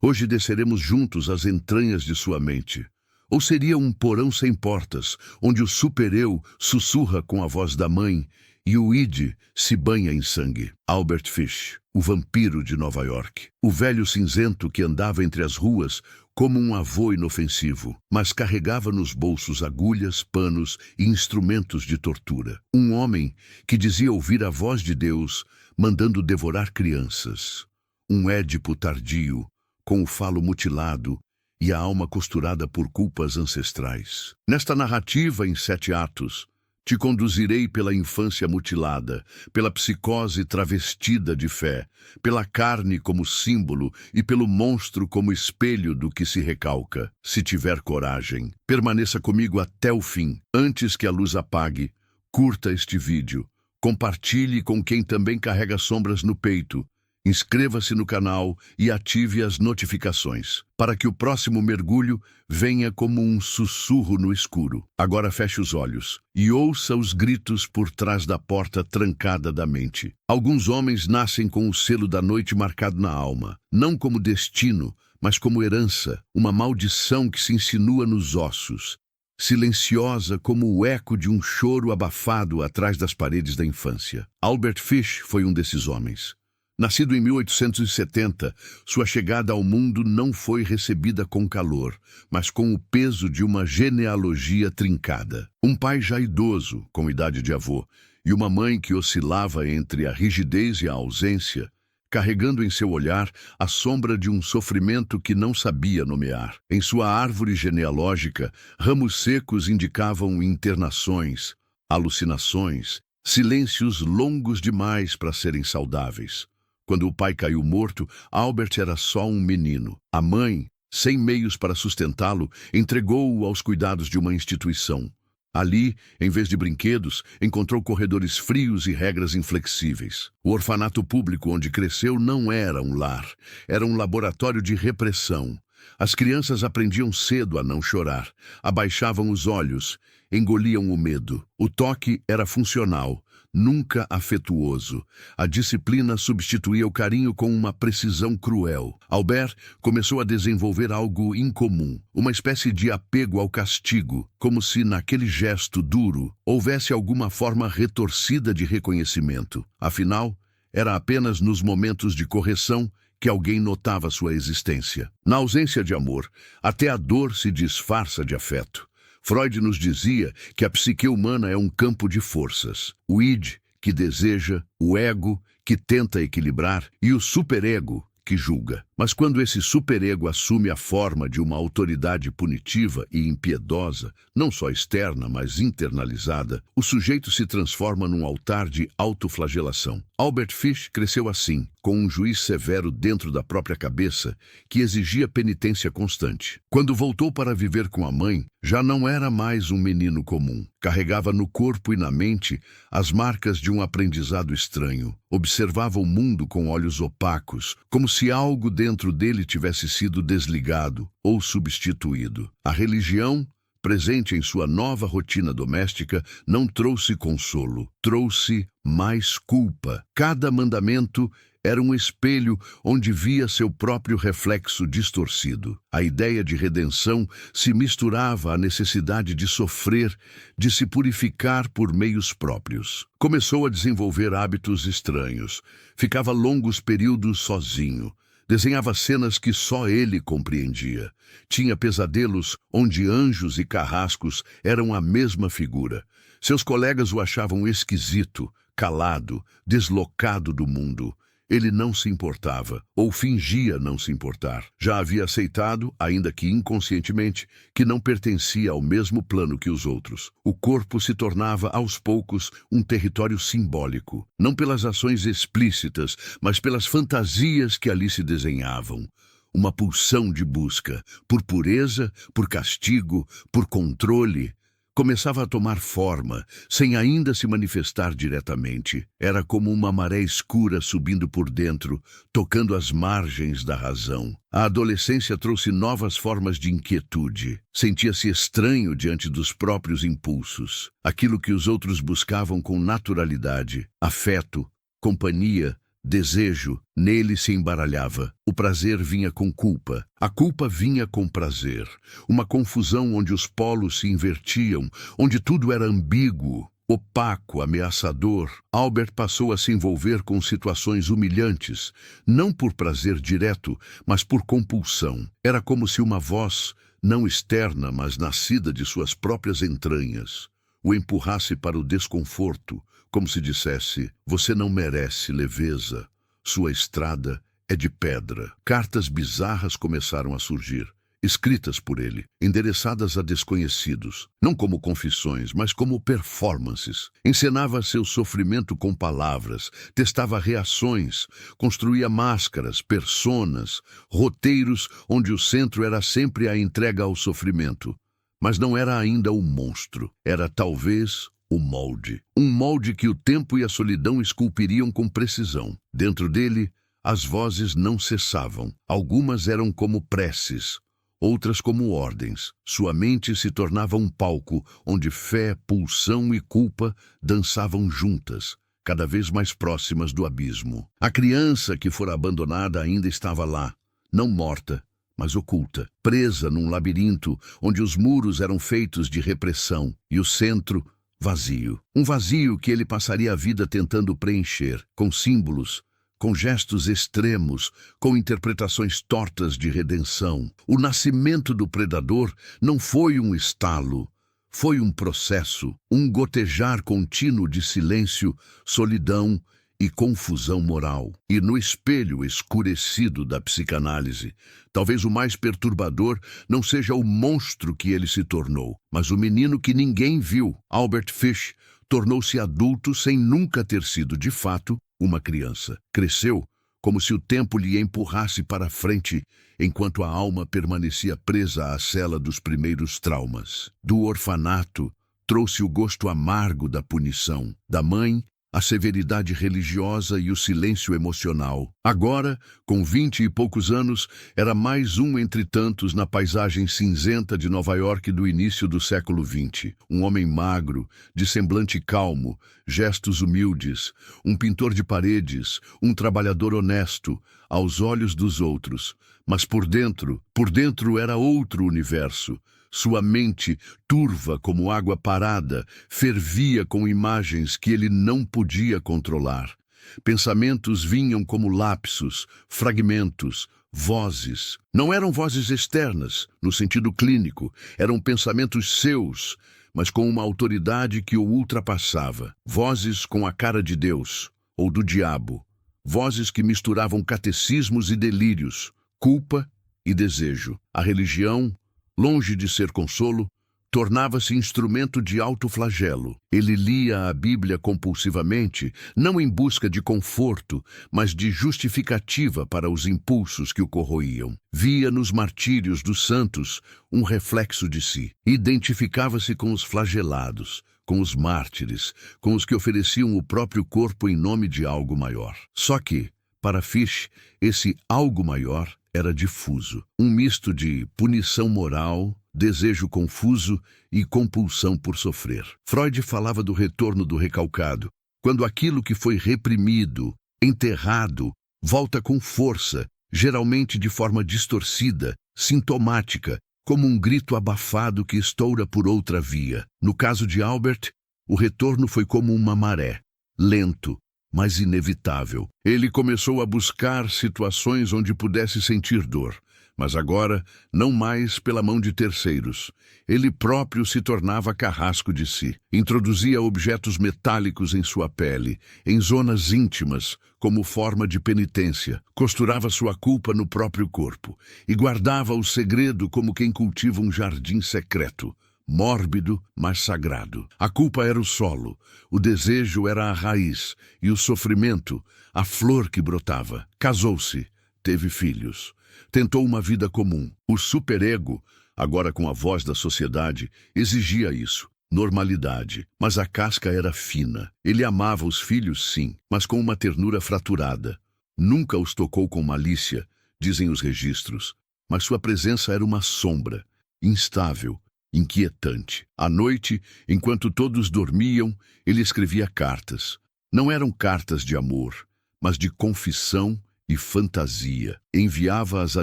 Hoje desceremos juntos às entranhas de sua mente. Ou seria um porão sem portas, onde o super-eu sussurra com a voz da mãe e o id se banha em sangue. Albert Fish, o vampiro de Nova York. O velho cinzento que andava entre as ruas como um avô inofensivo, mas carregava nos bolsos agulhas, panos e instrumentos de tortura. Um homem que dizia ouvir a voz de Deus mandando devorar crianças. Um Édipo tardio, com o falo mutilado e a alma costurada por culpas ancestrais. Nesta narrativa em 7 atos, te conduzirei pela infância mutilada, pela psicose travestida de fé, pela carne como símbolo e pelo monstro como espelho do que se recalca. Se tiver coragem, permaneça comigo até o fim. Antes que a luz apague, curta este vídeo, compartilhe com quem também carrega sombras no peito. Inscreva-se no canal e ative as notificações, para que o próximo mergulho venha como um sussurro no escuro. Agora feche os olhos e ouça os gritos por trás da porta trancada da mente. Alguns homens nascem com o selo da noite marcado na alma, não como destino, mas como herança, uma maldição que se insinua nos ossos, silenciosa como o eco de um choro abafado atrás das paredes da infância. Albert Fish foi um desses homens. Nascido em 1870, sua chegada ao mundo não foi recebida com calor, mas com o peso de uma genealogia trincada. Um pai já idoso, com idade de avô, e uma mãe que oscilava entre a rigidez e a ausência, carregando em seu olhar a sombra de um sofrimento que não sabia nomear. Em sua árvore genealógica, ramos secos indicavam internações, alucinações, silêncios longos demais para serem saudáveis. Quando o pai caiu morto, Albert era só um menino. A mãe, sem meios para sustentá-lo, entregou-o aos cuidados de uma instituição. Ali, em vez de brinquedos, encontrou corredores frios e regras inflexíveis. O orfanato público onde cresceu não era um lar, era um laboratório de repressão. As crianças aprendiam cedo a não chorar, abaixavam os olhos, engoliam o medo. O toque era funcional, nunca afetuoso. A disciplina substituía o carinho com uma precisão cruel. Albert começou a desenvolver algo incomum, uma espécie de apego ao castigo, como se naquele gesto duro houvesse alguma forma retorcida de reconhecimento. Afinal, era apenas nos momentos de correção que alguém notava sua existência. Na ausência de amor, até a dor se disfarça de afeto. Freud nos dizia que a psique humana é um campo de forças. O id, que deseja, o ego, que tenta equilibrar, e o superego, que julga. Mas quando esse superego assume a forma de uma autoridade punitiva e impiedosa, não só externa, mas internalizada, o sujeito se transforma num altar de autoflagelação. Albert Fish cresceu assim, com um juiz severo dentro da própria cabeça que exigia penitência constante. Quando voltou para viver com a mãe, já não era mais um menino comum. Carregava no corpo e na mente as marcas de um aprendizado estranho. Observava o mundo com olhos opacos, como se algo dentro dele tivesse sido desligado ou substituído. A religião, presente em sua nova rotina doméstica, não trouxe consolo, trouxe mais culpa. Cada mandamento era um espelho onde via seu próprio reflexo distorcido. A ideia de redenção se misturava à necessidade de sofrer, de se purificar por meios próprios. Começou a desenvolver hábitos estranhos. Ficava longos períodos sozinho. Desenhava cenas que só ele compreendia. Tinha pesadelos onde anjos e carrascos eram a mesma figura. Seus colegas o achavam esquisito, calado, deslocado do mundo. Ele não se importava, ou fingia não se importar. Já havia aceitado, ainda que inconscientemente, que não pertencia ao mesmo plano que os outros. O corpo se tornava, aos poucos, um território simbólico, não pelas ações explícitas, mas pelas fantasias que ali se desenhavam. Uma pulsão de busca, por pureza, por castigo, por controle. Começava a tomar forma, sem ainda se manifestar diretamente. Era como uma maré escura subindo por dentro, tocando as margens da razão. A adolescência trouxe novas formas de inquietude. Sentia-se estranho diante dos próprios impulsos. Aquilo que os outros buscavam com naturalidade, afeto, companhia, desejo, nele se embaralhava. O prazer vinha com culpa. A culpa vinha com prazer. Uma confusão onde os polos se invertiam, onde tudo era ambíguo, opaco, ameaçador. Albert passou a se envolver com situações humilhantes, não por prazer direto, mas por compulsão. Era como se uma voz, não externa, mas nascida de suas próprias entranhas, o empurrasse para o desconforto, como se dissesse: você não merece leveza, sua estrada é de pedra. Cartas bizarras começaram a surgir, escritas por ele, endereçadas a desconhecidos, não como confissões, mas como performances. Encenava seu sofrimento com palavras, testava reações, construía máscaras, personas, roteiros onde o centro era sempre a entrega ao sofrimento. Mas não era ainda o monstro, era talvez o molde. Um molde que o tempo e a solidão esculpiriam com precisão. Dentro dele, as vozes não cessavam. Algumas eram como preces, outras como ordens. Sua mente se tornava um palco onde fé, pulsão e culpa dançavam juntas, cada vez mais próximas do abismo. A criança que fora abandonada ainda estava lá, não morta, mas oculta, presa num labirinto onde os muros eram feitos de repressão e o centro vazio. Um vazio que ele passaria a vida tentando preencher, com símbolos, com gestos extremos, com interpretações tortas de redenção. O nascimento do predador não foi um estalo, foi um processo, um gotejar contínuo de silêncio, solidão e confusão moral. E no espelho escurecido da psicanálise, talvez o mais perturbador não seja o monstro que ele se tornou, mas o menino que ninguém viu. Albert Fish tornou-se adulto sem nunca ter sido, de fato, uma criança. Cresceu como se o tempo lhe empurrasse para frente, enquanto a alma permanecia presa à cela dos primeiros traumas. Do orfanato, trouxe o gosto amargo da punição. Da mãe, a severidade religiosa e o silêncio emocional. Agora, com 20 e poucos anos, era mais um entre tantos na paisagem cinzenta de Nova York do início do século XX. Um homem magro, de semblante calmo, gestos humildes, um pintor de paredes, um trabalhador honesto, aos olhos dos outros. Mas por dentro era outro universo. Sua mente, turva como água parada, fervia com imagens que ele não podia controlar. Pensamentos vinham como lapsos, fragmentos, vozes. Não eram vozes externas, no sentido clínico, eram pensamentos seus, mas com uma autoridade que o ultrapassava. Vozes com a cara de Deus, ou do diabo. Vozes que misturavam catecismos e delírios, culpa e desejo. A religião, longe de ser consolo, tornava-se instrumento de autoflagelo. Ele lia a Bíblia compulsivamente, não em busca de conforto, mas de justificativa para os impulsos que o corroíam. Via nos martírios dos santos um reflexo de si. Identificava-se com os flagelados, com os mártires, com os que ofereciam o próprio corpo em nome de algo maior. Só que, para Fish, esse algo maior era difuso, um misto de punição moral, desejo confuso e compulsão por sofrer. Freud falava do retorno do recalcado, quando aquilo que foi reprimido, enterrado, volta com força, geralmente de forma distorcida, sintomática, como um grito abafado que estoura por outra via. No caso de Albert, o retorno foi como uma maré, lento, mas inevitável. Ele começou a buscar situações onde pudesse sentir dor, mas agora não mais pela mão de terceiros. Ele próprio se tornava carrasco de si. Introduzia objetos metálicos em sua pele, em zonas íntimas, como forma de penitência. Costurava sua culpa no próprio corpo e guardava o segredo como quem cultiva um jardim secreto, mórbido, mas sagrado. A culpa era o solo, o desejo era a raiz e o sofrimento, a flor que brotava. Casou-se, teve filhos, tentou uma vida comum. O superego, agora com a voz da sociedade, exigia isso, normalidade. Mas a casca era fina. Ele amava os filhos, sim, mas com uma ternura fraturada. Nunca os tocou com malícia, dizem os registros, mas sua presença era uma sombra, instável, inquietante. À noite, enquanto todos dormiam, ele escrevia cartas. Não eram cartas de amor, mas de confissão e fantasia. Enviava-as a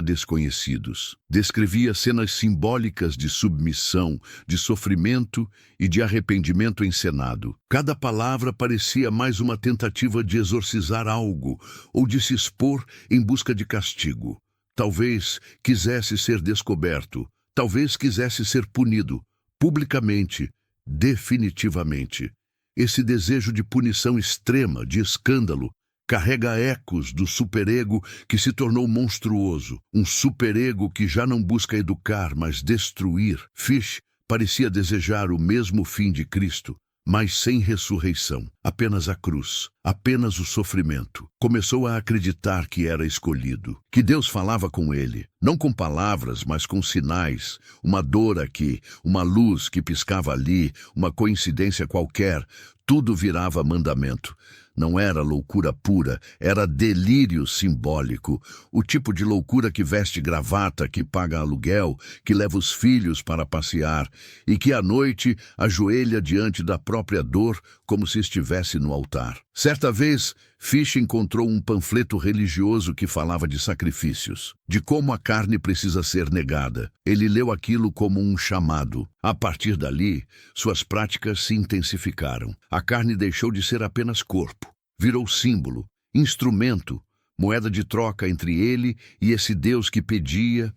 desconhecidos. Descrevia cenas simbólicas de submissão, de sofrimento e de arrependimento encenado. Cada palavra parecia mais uma tentativa de exorcizar algo ou de se expor em busca de castigo. Talvez quisesse ser descoberto, talvez quisesse ser punido, publicamente, definitivamente. Esse desejo de punição extrema, de escândalo, carrega ecos do superego que se tornou monstruoso, um superego que já não busca educar, mas destruir. Fish parecia desejar o mesmo fim de Cristo, mas sem ressurreição, apenas a cruz, apenas o sofrimento. Começou a acreditar que era escolhido, que Deus falava com ele, não com palavras, mas com sinais, uma dor aqui, uma luz que piscava ali, uma coincidência qualquer, tudo virava mandamento. Não era loucura pura, era delírio simbólico. O tipo de loucura que veste gravata, que paga aluguel, que leva os filhos para passear e que à noite ajoelha diante da própria dor como se estivesse no altar. Certa vez, Fish encontrou um panfleto religioso que falava de sacrifícios, de como a carne precisa ser negada. Ele leu aquilo como um chamado. A partir dali, suas práticas se intensificaram. A carne deixou de ser apenas corpo, virou símbolo, instrumento, moeda de troca entre ele e esse Deus que pedia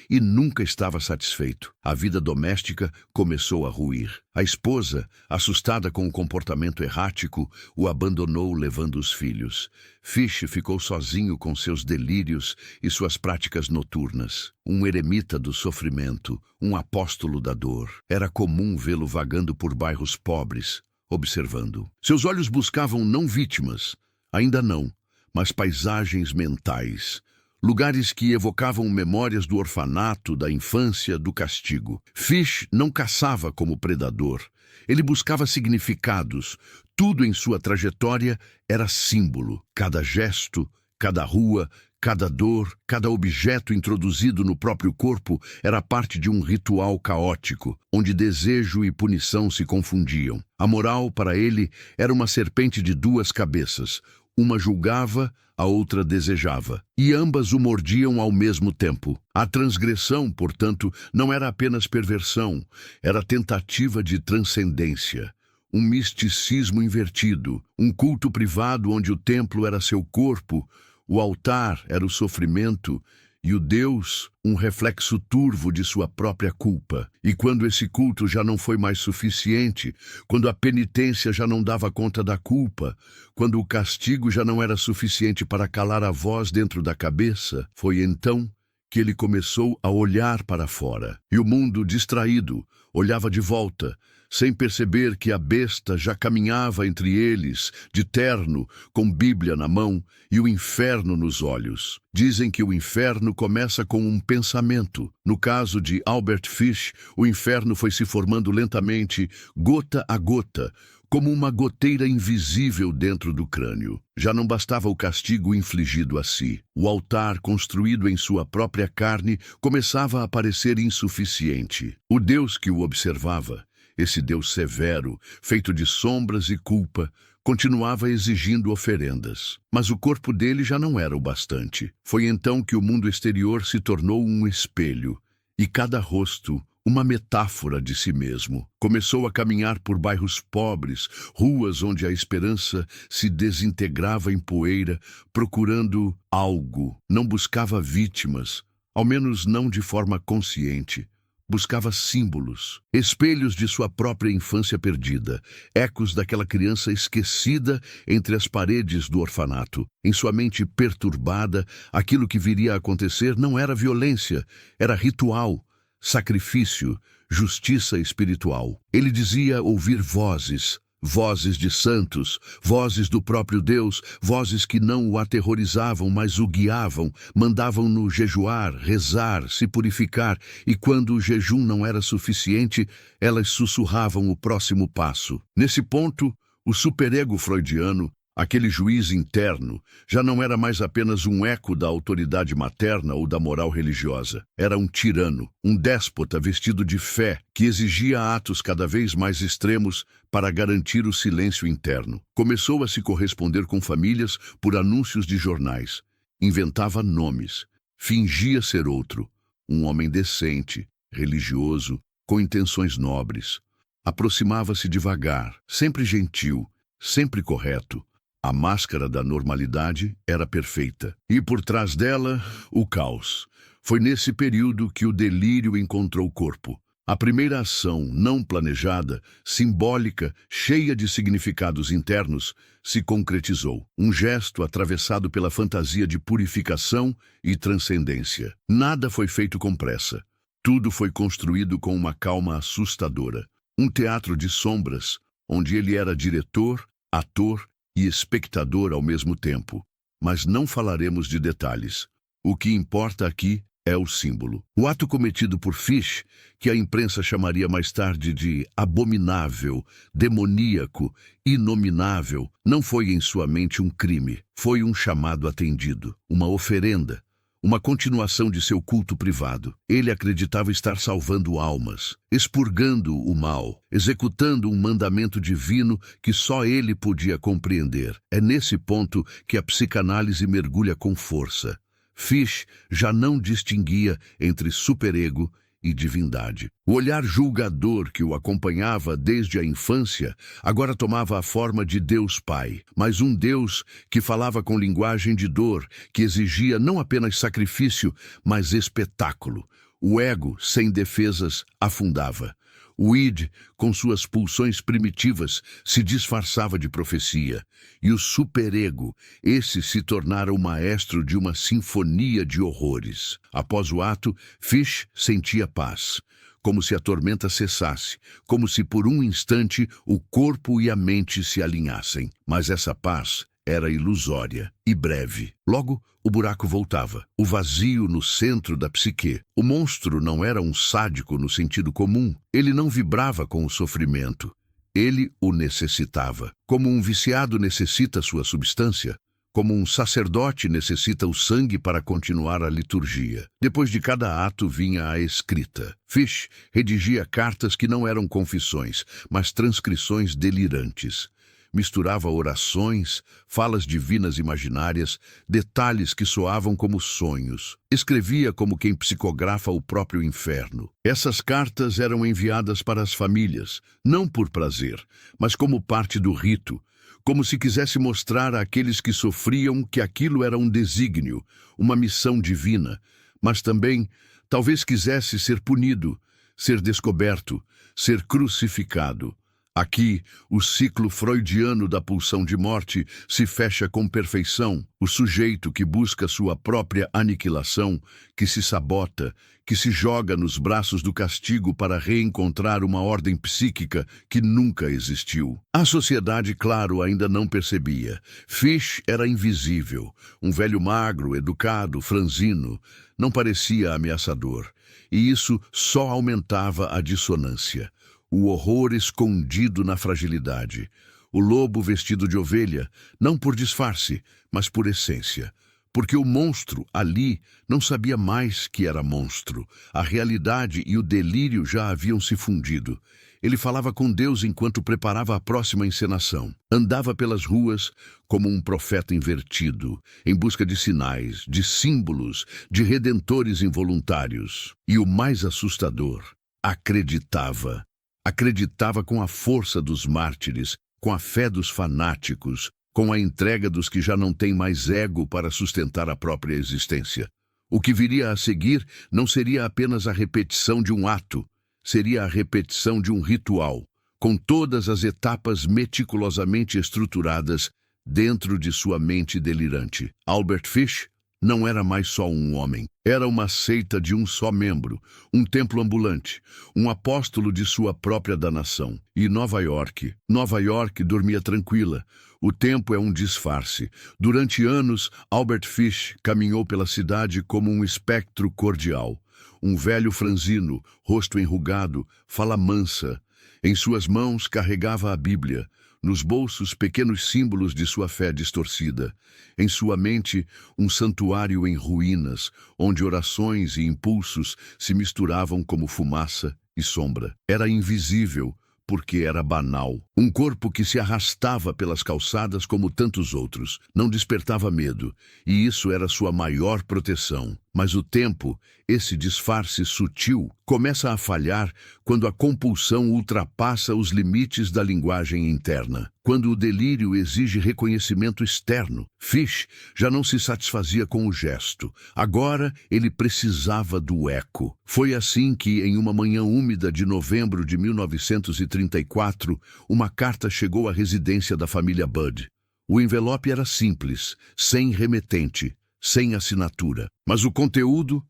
e nunca estava satisfeito. A vida doméstica começou a ruir. A esposa, assustada com o comportamento errático, o abandonou levando os filhos. Fish ficou sozinho com seus delírios e suas práticas noturnas. Um eremita do sofrimento, um apóstolo da dor. Era comum vê-lo vagando por bairros pobres, observando. Seus olhos buscavam não vítimas, ainda não, mas paisagens mentais, lugares que evocavam memórias do orfanato, da infância, do castigo. Fish não caçava como predador. Ele buscava significados. Tudo em sua trajetória era símbolo. Cada gesto, cada rua, cada dor, cada objeto introduzido no próprio corpo era parte de um ritual caótico, onde desejo e punição se confundiam. A moral, para ele, era uma serpente de duas cabeças. Uma julgava, a outra desejava, e ambas o mordiam ao mesmo tempo. A transgressão, portanto, não era apenas perversão, era tentativa de transcendência. Um misticismo invertido, um culto privado onde o templo era seu corpo, o altar era o sofrimento, e o Deus, um reflexo turvo de sua própria culpa. E quando esse culto já não foi mais suficiente, quando a penitência já não dava conta da culpa, quando o castigo já não era suficiente para calar a voz dentro da cabeça, foi então que ele começou a olhar para fora. E o mundo, distraído, olhava de volta, sem perceber que a besta já caminhava entre eles, de terno, com Bíblia na mão e o inferno nos olhos. Dizem que o inferno começa com um pensamento. No caso de Albert Fish, o inferno foi se formando lentamente, gota a gota, como uma goteira invisível dentro do crânio. Já não bastava o castigo infligido a si. O altar, construído em sua própria carne, começava a parecer insuficiente. O Deus que o observava, esse Deus severo, feito de sombras e culpa, continuava exigindo oferendas. Mas o corpo dele já não era o bastante. Foi então que o mundo exterior se tornou um espelho, e cada rosto uma metáfora de si mesmo. Começou a caminhar por bairros pobres, ruas onde a esperança se desintegrava em poeira, procurando algo. Não buscava vítimas, ao menos não de forma consciente. Buscava símbolos, espelhos de sua própria infância perdida, ecos daquela criança esquecida entre as paredes do orfanato. Em sua mente perturbada, aquilo que viria a acontecer não era violência, era ritual, sacrifício, justiça espiritual. Ele dizia ouvir vozes, vozes de santos, vozes do próprio Deus, vozes que não o aterrorizavam, mas o guiavam, mandavam-no jejuar, rezar, se purificar, e quando o jejum não era suficiente, elas sussurravam o próximo passo. Nesse ponto, o superego freudiano, Aquele juiz interno já não era mais apenas um eco da autoridade materna ou da moral religiosa. Era um tirano, um déspota vestido de fé que exigia atos cada vez mais extremos para garantir o silêncio interno. Começou a se corresponder com famílias por anúncios de jornais. Inventava nomes. Fingia ser outro. Um homem decente, religioso, com intenções nobres. Aproximava-se devagar, sempre gentil, sempre correto. A máscara da normalidade era perfeita. E por trás dela, o caos. Foi nesse período que o delírio encontrou corpo. A primeira ação, não planejada, simbólica, cheia de significados internos, se concretizou. Um gesto atravessado pela fantasia de purificação e transcendência. Nada foi feito com pressa. Tudo foi construído com uma calma assustadora. Um teatro de sombras, onde ele era diretor, ator e espectador ao mesmo tempo. Mas não falaremos de detalhes. O que importa aqui é o símbolo. O ato cometido por Fish, que a imprensa chamaria mais tarde de abominável, demoníaco, inominável, não foi em sua mente um crime. Foi um chamado atendido, uma oferenda, uma continuação de seu culto privado. Ele acreditava estar salvando almas, expurgando o mal, executando um mandamento divino que só ele podia compreender. É nesse ponto que a psicanálise mergulha com força. Fish já não distinguia entre superego e divindade. O olhar julgador que o acompanhava desde a infância agora tomava a forma de Deus Pai, mas um Deus que falava com linguagem de dor, que exigia não apenas sacrifício, mas espetáculo. O ego, sem defesas, afundava. O id, com suas pulsões primitivas, se disfarçava de profecia. E o superego, esse se tornara o maestro de uma sinfonia de horrores. Após o ato, Fish sentia paz, como se a tormenta cessasse, como se por um instante o corpo e a mente se alinhassem. Mas essa paz era ilusória e breve. Logo, o buraco voltava, o vazio no centro da psique. O monstro não era um sádico no sentido comum. Ele não vibrava com o sofrimento. Ele o necessitava. Como um viciado necessita sua substância, como um sacerdote necessita o sangue para continuar a liturgia. Depois de cada ato vinha a escrita. Fish redigia cartas que não eram confissões, mas transcrições delirantes. Misturava orações, falas divinas imaginárias, detalhes que soavam como sonhos. Escrevia como quem psicografa o próprio inferno. Essas cartas eram enviadas para as famílias, não por prazer, mas como parte do rito, como se quisesse mostrar àqueles que sofriam que aquilo era um desígnio, uma missão divina, mas também talvez quisesse ser punido, ser descoberto, ser crucificado. Aqui, o ciclo freudiano da pulsão de morte se fecha com perfeição. O sujeito que busca sua própria aniquilação, que se sabota, que se joga nos braços do castigo para reencontrar uma ordem psíquica que nunca existiu. A sociedade, claro, ainda não percebia. Fish era invisível. Um velho magro, educado, franzino. Não parecia ameaçador. E isso só aumentava a dissonância. O horror escondido na fragilidade. O lobo vestido de ovelha, não por disfarce, mas por essência. Porque o monstro, ali, não sabia mais que era monstro. A realidade e o delírio já haviam se fundido. Ele falava com Deus enquanto preparava a próxima encenação. Andava pelas ruas como um profeta invertido, em busca de sinais, de símbolos, de redentores involuntários. E o mais assustador, acreditava. Acreditava com a força dos mártires, com a fé dos fanáticos, com a entrega dos que já não têm mais ego para sustentar a própria existência. O que viria a seguir não seria apenas a repetição de um ato, seria a repetição de um ritual, com todas as etapas meticulosamente estruturadas dentro de sua mente delirante. Albert Fish não era mais só um homem. Era uma seita de um só membro, um templo ambulante, um apóstolo de sua própria danação. E Nova York dormia tranquila. O tempo é um disfarce. Durante anos, Albert Fish caminhou pela cidade como um espectro cordial. Um velho franzino, rosto enrugado, fala mansa. Em suas mãos carregava a Bíblia. Nos bolsos, pequenos símbolos de sua fé distorcida. Em sua mente, um santuário em ruínas, onde orações e impulsos se misturavam como fumaça e sombra. Era invisível, porque era banal. Um corpo que se arrastava pelas calçadas como tantos outros. Não despertava medo, e isso era sua maior proteção. Mas o tempo, esse disfarce sutil, começa a falhar quando a compulsão ultrapassa os limites da linguagem interna. Quando o delírio exige reconhecimento externo. Fish já não se satisfazia com o gesto. Agora ele precisava do eco. Foi assim que, em uma manhã úmida de novembro de 1934, uma carta chegou à residência da família Budd. O envelope era simples, sem remetente, sem assinatura. Mas o conteúdo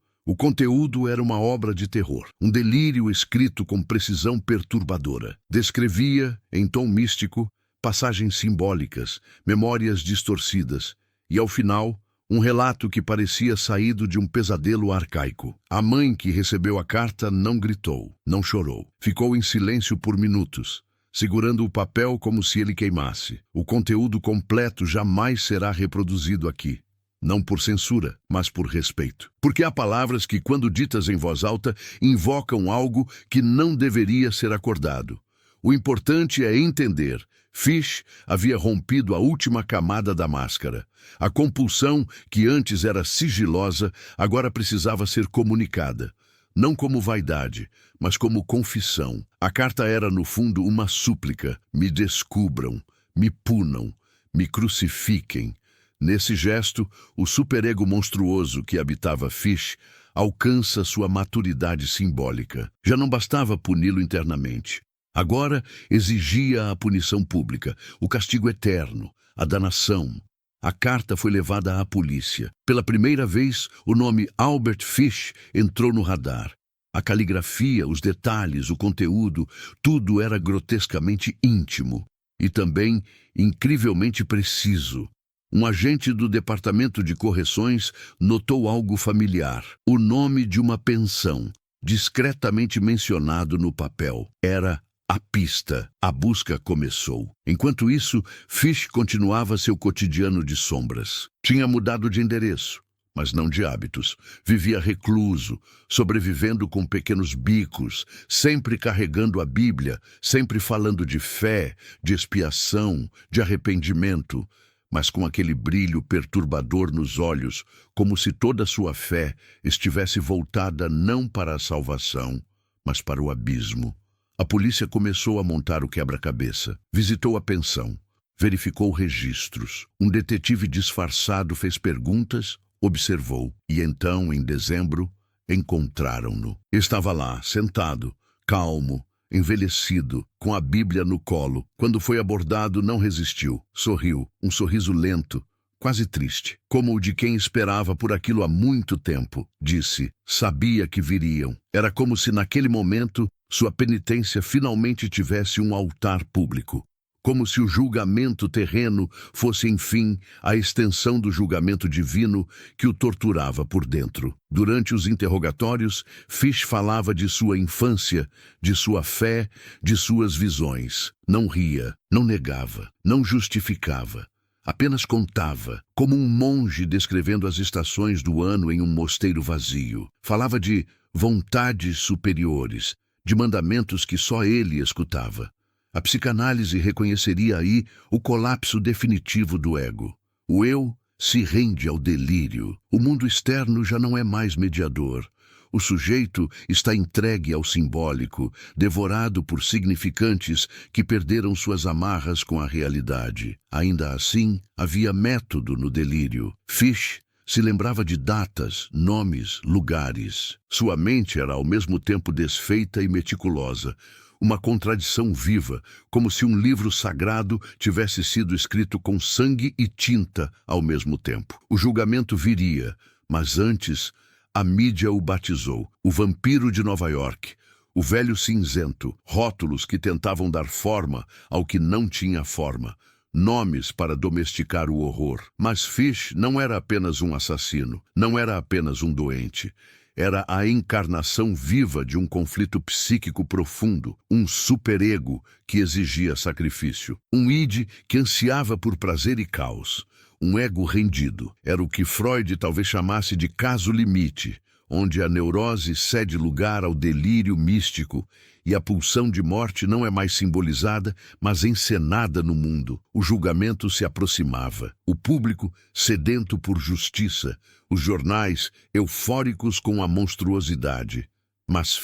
era uma obra de terror. Um delírio escrito com precisão perturbadora. Descrevia, em tom místico, passagens simbólicas, memórias distorcidas e, ao final, um relato que parecia saído de um pesadelo arcaico. A mãe que recebeu a carta não gritou, não chorou. Ficou em silêncio por minutos, segurando o papel como se ele queimasse. O conteúdo completo jamais será reproduzido aqui. Não por censura, mas por respeito. Porque há palavras que, quando ditas em voz alta, invocam algo que não deveria ser acordado. O importante é entender. Fish havia rompido a última camada da máscara. A compulsão, que antes era sigilosa, agora precisava ser comunicada. Não como vaidade, mas como confissão. A carta era, no fundo, uma súplica. Me descubram, me punam, me crucifiquem. Nesse gesto, o superego monstruoso que habitava Fish alcança sua maturidade simbólica. Já não bastava puni-lo internamente. Agora exigia a punição pública, o castigo eterno, a danação. A carta foi levada à polícia. Pela primeira vez, o nome Albert Fish entrou no radar. A caligrafia, os detalhes, o conteúdo, tudo era grotescamente íntimo e também incrivelmente preciso. Um agente do Departamento de Correções notou algo familiar. O nome de uma pensão, discretamente mencionado no papel. Era a pista. A busca começou. Enquanto isso, Fish continuava seu cotidiano de sombras. Tinha mudado de endereço, mas não de hábitos. Vivia recluso, sobrevivendo com pequenos bicos, sempre carregando a Bíblia, sempre falando de fé, de expiação, de arrependimento, mas com aquele brilho perturbador nos olhos, como se toda sua fé estivesse voltada não para a salvação, mas para o abismo. A polícia começou a montar o quebra-cabeça. Visitou a pensão. Verificou registros. Um detetive disfarçado fez perguntas, observou. E então, em dezembro, encontraram-no. Estava lá, sentado, calmo, envelhecido, com a Bíblia no colo. Quando foi abordado, não resistiu. Sorriu, um sorriso lento, quase triste, como o de quem esperava por aquilo há muito tempo. Disse, sabia que viriam. Era como se naquele momento sua penitência finalmente tivesse um altar público. Como se o julgamento terreno fosse, enfim, a extensão do julgamento divino que o torturava por dentro. Durante os interrogatórios, Fish falava de sua infância, de sua fé, de suas visões. Não ria, não negava, não justificava. Apenas contava, como um monge descrevendo as estações do ano em um mosteiro vazio. Falava de vontades superiores, de mandamentos que só ele escutava. A psicanálise reconheceria aí o colapso definitivo do ego. O eu se rende ao delírio. O mundo externo já não é mais mediador. O sujeito está entregue ao simbólico, devorado por significantes que perderam suas amarras com a realidade. Ainda assim, havia método no delírio. Fish se lembrava de datas, nomes, lugares. Sua mente era ao mesmo tempo desfeita e meticulosa. Uma contradição viva, como se um livro sagrado tivesse sido escrito com sangue e tinta ao mesmo tempo. O julgamento viria, mas antes, a mídia o batizou. O vampiro de Nova York, o velho cinzento, rótulos que tentavam dar forma ao que não tinha forma, nomes para domesticar o horror. Mas Fish não era apenas um assassino, não era apenas um doente. era a encarnação viva de um conflito psíquico profundo, um superego que exigia sacrifício, um id que ansiava por prazer e caos, um ego rendido. Era o que Freud talvez chamasse de caso limite, onde a neurose cede lugar ao delírio místico e a pulsão de morte não é mais simbolizada, mas encenada no mundo. O julgamento se aproximava, o público sedento por justiça, os jornais eufóricos com a monstruosidade. Mas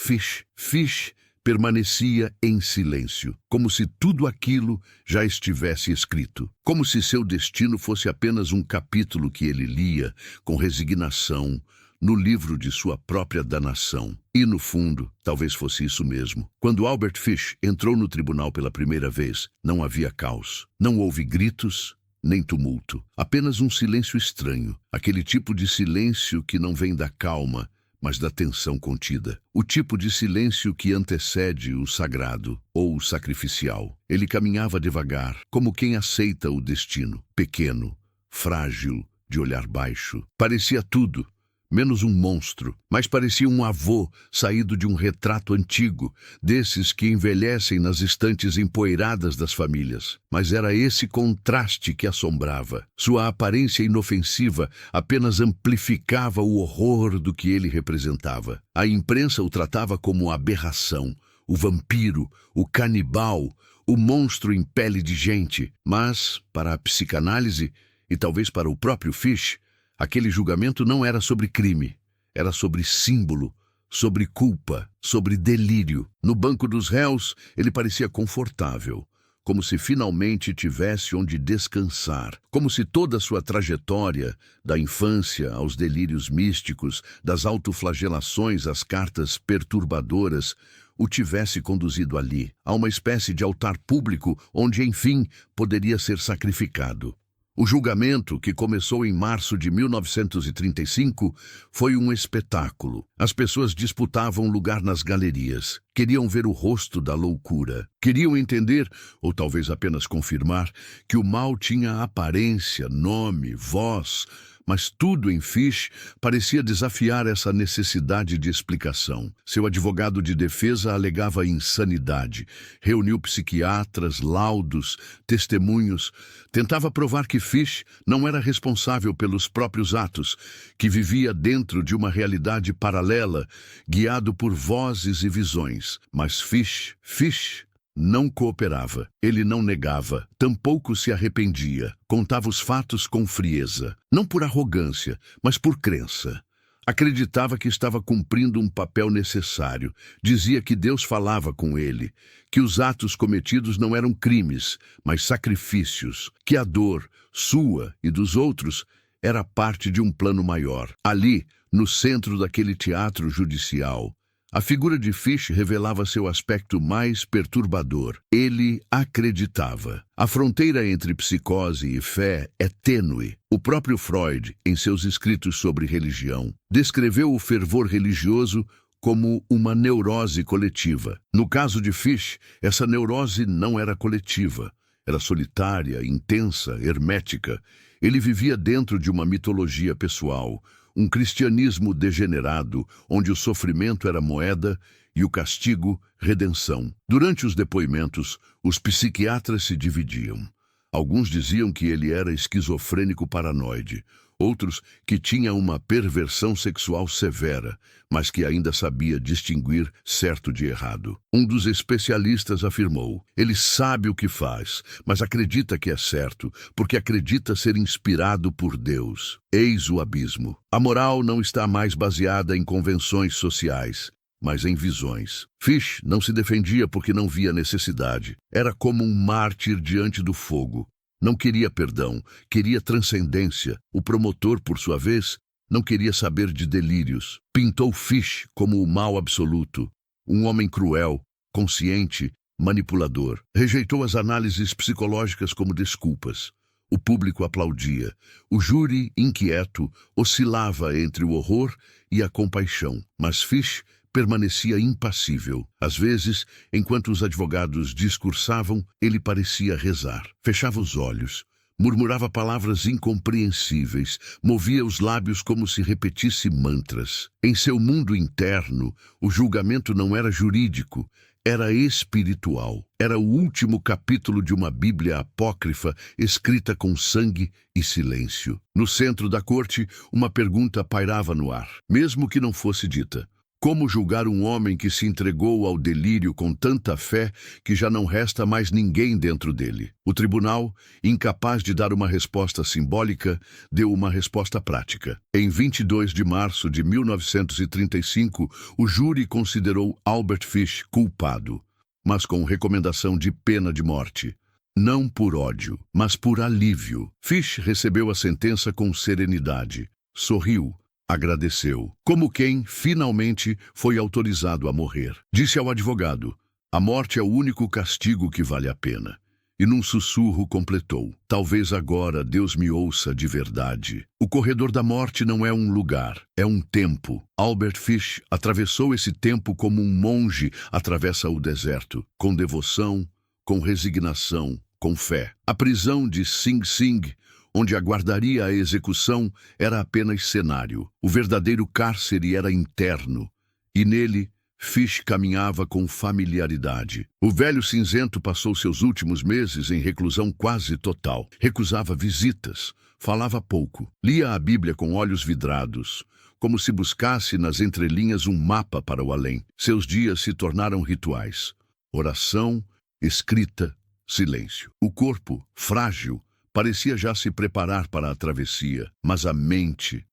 Fish permanecia em silêncio, como se tudo aquilo já estivesse escrito, como se seu destino fosse apenas um capítulo que ele lia com resignação no livro de sua própria danação. E, no fundo, talvez fosse isso mesmo. Quando Albert Fish entrou no tribunal pela primeira vez, não havia caos. Não houve gritos, nem tumulto. Apenas um silêncio estranho. Aquele tipo de silêncio que não vem da calma, mas da tensão contida. O tipo de silêncio que antecede o sagrado ou o sacrificial. Ele caminhava devagar, como quem aceita o destino. Pequeno, frágil, de olhar baixo. Parecia tudo menos um monstro, mas parecia um avô saído de um retrato antigo, desses que envelhecem nas estantes empoeiradas das famílias. Mas era esse contraste que assombrava. Sua aparência inofensiva apenas amplificava o horror do que ele representava. A imprensa o tratava como aberração, o vampiro, o canibal, o monstro em pele de gente. Mas, para a psicanálise, e talvez para o próprio Fish, aquele julgamento não era sobre crime, era sobre símbolo, sobre culpa, sobre delírio. No banco dos réus, ele parecia confortável, como se finalmente tivesse onde descansar, como se toda a sua trajetória, da infância aos delírios místicos, das autoflagelações às cartas perturbadoras, o tivesse conduzido ali, a uma espécie de altar público onde, enfim, poderia ser sacrificado. O julgamento, que começou em março de 1935, foi um espetáculo. As pessoas disputavam lugar nas galerias. Queriam ver o rosto da loucura. Queriam entender, ou talvez apenas confirmar, que o mal tinha aparência, nome, voz, mas tudo em Fish parecia desafiar essa necessidade de explicação. Seu advogado de defesa alegava insanidade, reuniu psiquiatras, laudos, testemunhos, tentava provar que Fish não era responsável pelos próprios atos, que vivia dentro de uma realidade paralela, guiado por vozes e visões. Mas Fish não cooperava, ele não negava, tampouco se arrependia, contava os fatos com frieza, não por arrogância, mas por crença. Acreditava que estava cumprindo um papel necessário, dizia que Deus falava com ele, que os atos cometidos não eram crimes, mas sacrifícios, que a dor, sua e dos outros, era parte de um plano maior. Ali, no centro daquele teatro judicial, a figura de Fish revelava seu aspecto mais perturbador. Ele acreditava. A fronteira entre psicose e fé é tênue. O próprio Freud, em seus escritos sobre religião, descreveu o fervor religioso como uma neurose coletiva. No caso de Fish, essa neurose não era coletiva. Era solitária, intensa, hermética. Ele vivia dentro de uma mitologia pessoal, um cristianismo degenerado, onde o sofrimento era moeda e o castigo, redenção. Durante os depoimentos, os psiquiatras se dividiam. Alguns diziam que ele era esquizofrênico paranoide, outros que tinha uma perversão sexual severa, mas que ainda sabia distinguir certo de errado. Um dos especialistas afirmou: ele sabe o que faz, mas acredita que é certo, porque acredita ser inspirado por Deus. Eis o abismo. A moral não está mais baseada em convenções sociais, mas em visões. Fish não se defendia porque não via necessidade. Era como um mártir diante do fogo. Não queria perdão, queria transcendência. O promotor, por sua vez, não queria saber de delírios. Pintou Fish como o mal absoluto, um homem cruel, consciente, manipulador. Rejeitou as análises psicológicas como desculpas. O público aplaudia. O júri, inquieto, oscilava entre o horror e a compaixão. Mas Fish permanecia impassível. Às vezes, enquanto os advogados discursavam, ele parecia rezar. Fechava os olhos, Murmurava palavras incompreensíveis, movia os lábios como se repetisse mantras. Em seu mundo interno, o julgamento não era jurídico, era espiritual. Era o último capítulo de uma Bíblia apócrifa escrita com sangue e silêncio. No centro da corte, uma pergunta pairava no ar, mesmo que não fosse dita. Como julgar um homem que se entregou ao delírio com tanta fé que já não resta mais ninguém dentro dele? O tribunal, incapaz de dar uma resposta simbólica, deu uma resposta prática. Em 22 de março de 1935, o júri considerou Albert Fish culpado, mas com recomendação de pena de morte. Não por ódio, mas por alívio. Fish recebeu a sentença com serenidade. Sorriu. Agradeceu, como quem, finalmente, foi autorizado a morrer. Disse ao advogado: a morte é o único castigo que vale a pena. E num sussurro completou: talvez agora Deus me ouça de verdade. O corredor da morte não é um lugar, é um tempo. Albert Fish atravessou esse tempo como um monge atravessa o deserto, com devoção, com resignação, com fé. A prisão de Sing Sing, onde aguardaria a execução, era apenas cenário. O verdadeiro cárcere era interno, e nele Fish caminhava com familiaridade. O velho cinzento passou seus últimos meses em reclusão quase total. Recusava visitas, falava pouco, lia a Bíblia com olhos vidrados, como se buscasse nas entrelinhas um mapa para o além. Seus dias se tornaram rituais: oração, escrita, silêncio. O corpo, frágil, parecia já se preparar para a travessia, mas a mente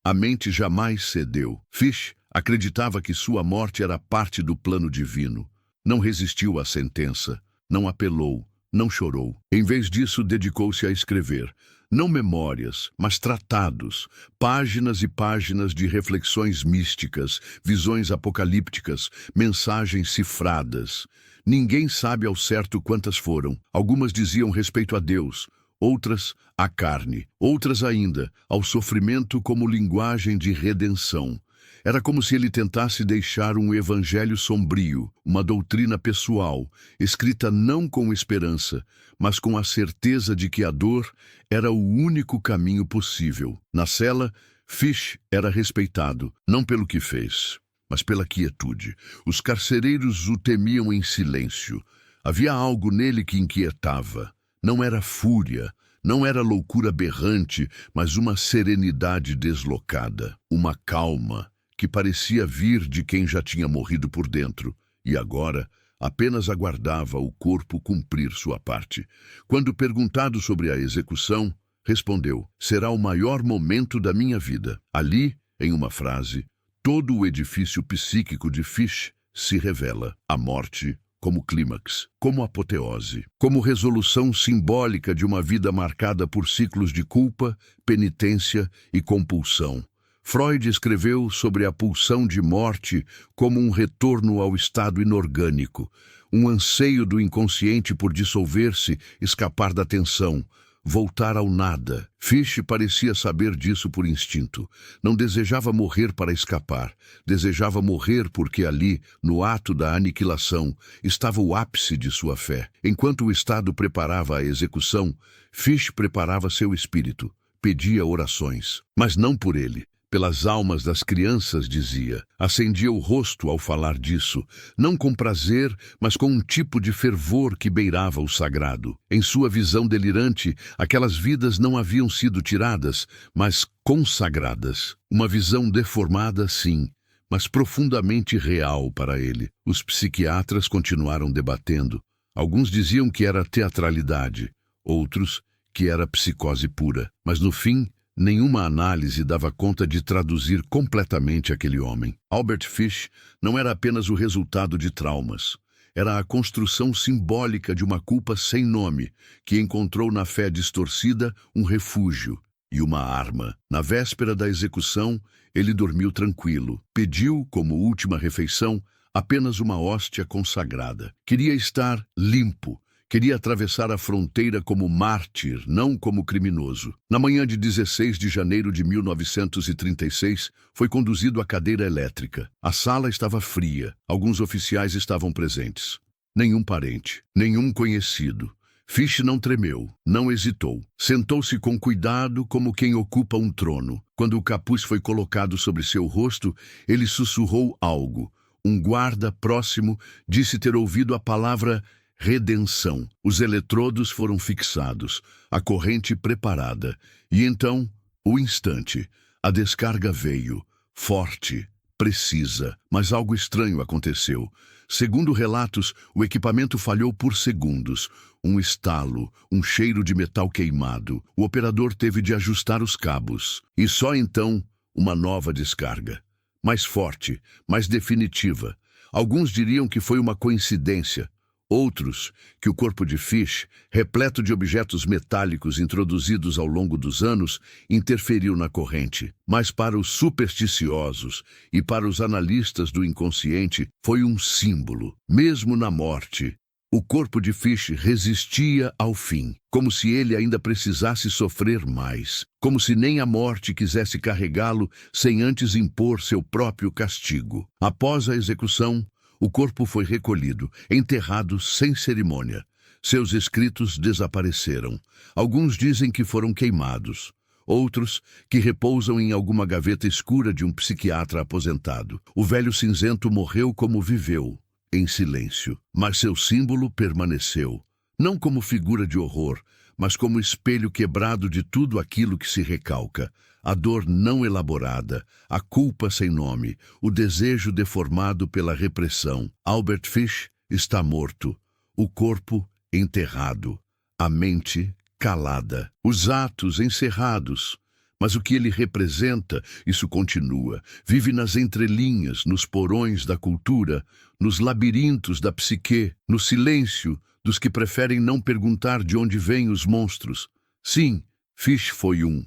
jamais cedeu. Fish acreditava que sua morte era parte do plano divino. Não resistiu à sentença, não apelou, não chorou. Em vez disso, dedicou-se a escrever, não memórias, mas tratados, páginas e páginas de reflexões místicas, visões apocalípticas, mensagens cifradas. Ninguém sabe ao certo quantas foram. Algumas diziam respeito a Deus, outras à carne, outras ainda ao sofrimento como linguagem de redenção. Era como se ele tentasse deixar um evangelho sombrio, uma doutrina pessoal, escrita não com esperança, mas com a certeza de que a dor era o único caminho possível. Na cela, Fish era respeitado, não pelo que fez, mas pela quietude. Os carcereiros o temiam em silêncio. Havia algo nele que inquietava. Não era fúria, não era loucura berrante, mas uma serenidade deslocada, uma calma que parecia vir de quem já tinha morrido por dentro e agora apenas aguardava o corpo cumprir sua parte. Quando perguntado sobre a execução, respondeu: será o maior momento da minha vida. Ali, em uma frase, todo o edifício psíquico de Fish se revela: a morte como clímax, como apoteose, como resolução simbólica de uma vida marcada por ciclos de culpa, penitência e compulsão. Freud escreveu sobre a pulsão de morte como um retorno ao estado inorgânico, um anseio do inconsciente por dissolver-se, escapar da tensão, voltar ao nada. Fish parecia saber disso por instinto. Não desejava morrer para escapar. Desejava morrer porque ali, no ato da aniquilação, estava o ápice de sua fé. Enquanto o Estado preparava a execução, Fish preparava seu espírito. Pedia orações, mas não por ele. Pelas almas das crianças, dizia. Acendia o rosto ao falar disso, não com prazer, mas com um tipo de fervor que beirava o sagrado. Em sua visão delirante, aquelas vidas não haviam sido tiradas, mas consagradas. Uma visão deformada, sim, mas profundamente real para ele. Os psiquiatras continuaram debatendo. Alguns diziam que era teatralidade, outros que era psicose pura. Mas no fim, nenhuma análise dava conta de traduzir completamente aquele homem. Albert Fish não era apenas o resultado de traumas. Era a construção simbólica de uma culpa sem nome, que encontrou na fé distorcida um refúgio e uma arma. Na véspera da execução, ele dormiu tranquilo. Pediu, como última refeição, apenas uma hóstia consagrada. Queria estar limpo. Queria atravessar a fronteira como mártir, não como criminoso. Na manhã de 16 de janeiro de 1936, foi conduzido à cadeira elétrica. A sala estava fria. Alguns oficiais estavam presentes. Nenhum parente, nenhum conhecido. Fish não tremeu, não hesitou. Sentou-se com cuidado como quem ocupa um trono. Quando o capuz foi colocado sobre seu rosto, ele sussurrou algo. Um guarda próximo disse ter ouvido a palavra redenção. Os eletrodos foram fixados, a corrente preparada. E então, o instante, a descarga veio, forte, precisa. Mas algo estranho aconteceu. Segundo relatos, o equipamento falhou por segundos. Um estalo, um cheiro de metal queimado. O operador teve de ajustar os cabos. E só então, uma nova descarga. Mais forte, mais definitiva. Alguns diriam que foi uma coincidência. Outros, que o corpo de Fish, repleto de objetos metálicos introduzidos ao longo dos anos, interferiu na corrente. Mas para os supersticiosos e para os analistas do inconsciente, foi um símbolo. Mesmo na morte, o corpo de Fish resistia ao fim, como se ele ainda precisasse sofrer mais, como se nem a morte quisesse carregá-lo sem antes impor seu próprio castigo. Após a execução, o corpo foi recolhido, enterrado sem cerimônia. Seus escritos desapareceram. Alguns dizem que foram queimados. Outros que repousam em alguma gaveta escura de um psiquiatra aposentado. O velho cinzento morreu como viveu, em silêncio. Mas seu símbolo permaneceu. Não como figura de horror, mas como espelho quebrado de tudo aquilo que se recalca. A dor não elaborada, a culpa sem nome, o desejo deformado pela repressão. Albert Fish está morto, o corpo enterrado, a mente calada, os atos encerrados. Mas o que ele representa, isso continua, vive nas entrelinhas, nos porões da cultura, nos labirintos da psique, no silêncio dos que preferem não perguntar de onde vêm os monstros. Sim, Fish foi um.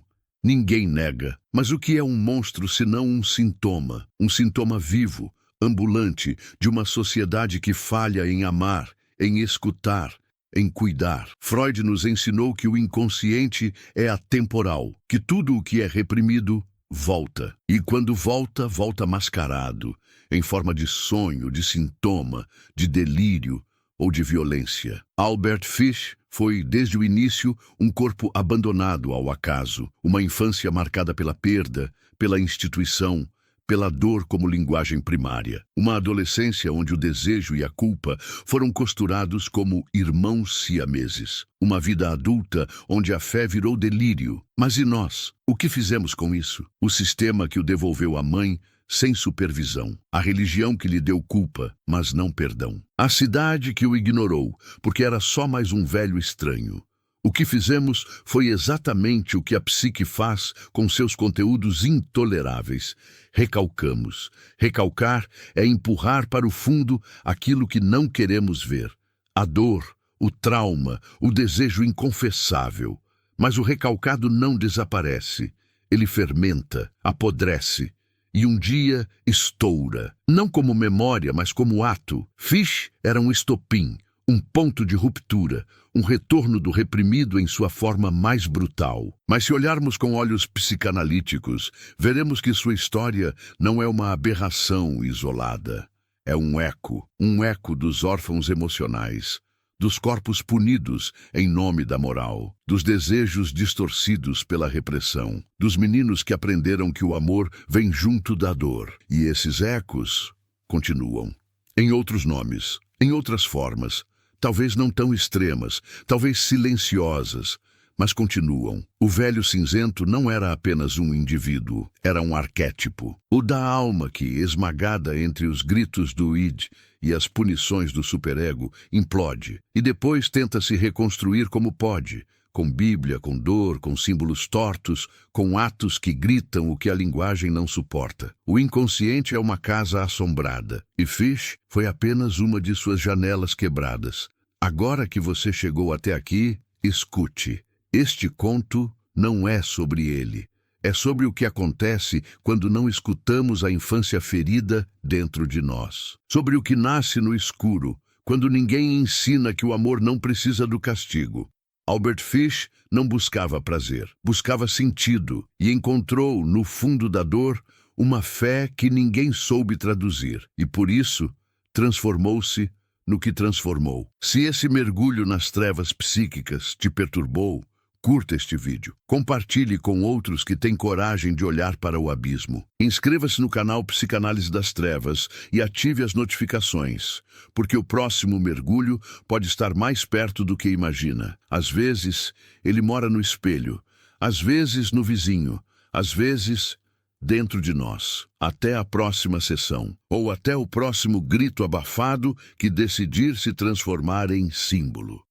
Ninguém nega. Mas o que é um monstro senão um sintoma vivo, ambulante, de uma sociedade que falha em amar, em escutar, em cuidar. Freud nos ensinou que o inconsciente é atemporal, que tudo o que é reprimido volta. E quando volta, volta mascarado, em forma de sonho, de sintoma, de delírio ou de violência. Albert Fish foi, desde o início, um corpo abandonado ao acaso, uma infância marcada pela perda, pela instituição, pela dor como linguagem primária. Uma adolescência onde o desejo e a culpa foram costurados como irmãos siameses. Uma vida adulta onde a fé virou delírio. Mas e nós? O que fizemos com isso? O sistema que o devolveu à mãe sem supervisão. A religião que lhe deu culpa, mas não perdão. A cidade que o ignorou, porque era só mais um velho estranho. O que fizemos foi exatamente o que a psique faz com seus conteúdos intoleráveis. Recalcamos. Recalcar é empurrar para o fundo aquilo que não queremos ver. A dor, o trauma, o desejo inconfessável. Mas o recalcado não desaparece. Ele fermenta, apodrece. E um dia estoura, não como memória, mas como ato. Fish era um estopim, um ponto de ruptura, um retorno do reprimido em sua forma mais brutal. Mas se olharmos com olhos psicanalíticos, veremos que sua história não é uma aberração isolada. É um eco dos órfãos emocionais, dos corpos punidos em nome da moral, dos desejos distorcidos pela repressão, dos meninos que aprenderam que o amor vem junto da dor. E esses ecos continuam, em outros nomes, em outras formas, talvez não tão extremas, talvez silenciosas, mas continuam. O velho cinzento não era apenas um indivíduo, era um arquétipo. O da alma que, esmagada entre os gritos do id e as punições do superego, implode. E depois tenta se reconstruir como pode, com Bíblia, com dor, com símbolos tortos, com atos que gritam o que a linguagem não suporta. O inconsciente é uma casa assombrada, e Fish foi apenas uma de suas janelas quebradas. Agora que você chegou até aqui, escute. Este conto não é sobre ele. É sobre o que acontece quando não escutamos a infância ferida dentro de nós. Sobre o que nasce no escuro, quando ninguém ensina que o amor não precisa do castigo. Albert Fish não buscava prazer, buscava sentido e encontrou, no fundo da dor, uma fé que ninguém soube traduzir. E por isso, transformou-se no que transformou. Se esse mergulho nas trevas psíquicas te perturbou, curta este vídeo. Compartilhe com outros que têm coragem de olhar para o abismo. Inscreva-se no canal Psicanálise das Trevas e ative as notificações, porque o próximo mergulho pode estar mais perto do que imagina. Às vezes, ele mora no espelho, às vezes no vizinho, às vezes dentro de nós. Até a próxima sessão, ou até o próximo grito abafado que decidir se transformar em símbolo.